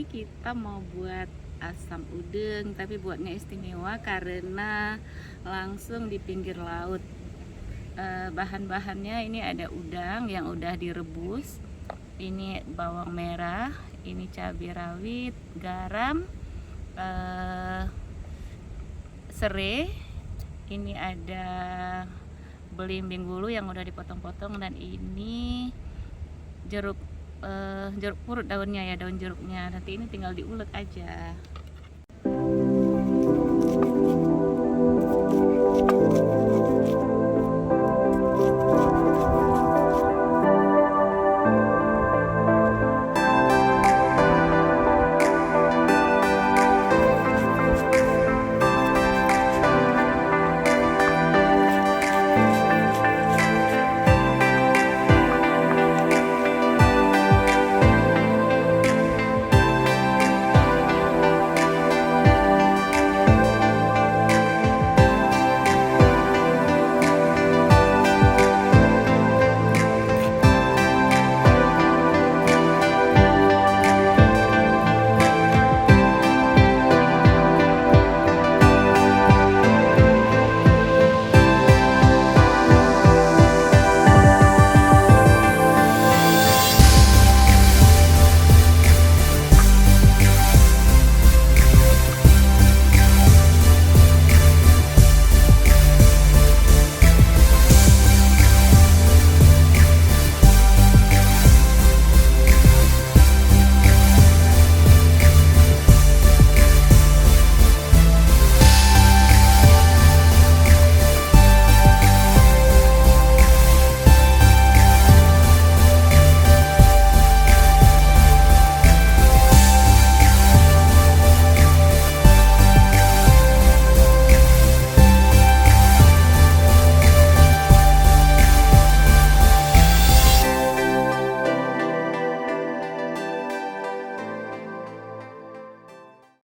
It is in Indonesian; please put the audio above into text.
ini kita mau buat asam udeng, tapi buatnya istimewa karena langsung di pinggir laut. Bahan-bahannya ini ada udang yang udah direbus, ini bawang merah, ini cabai rawit, garam, serai, ini ada belimbing bulu yang udah dipotong-potong, dan ini jeruk jeruk purut daunnya ya, daun jeruknya. Nanti ini tinggal diulek aja.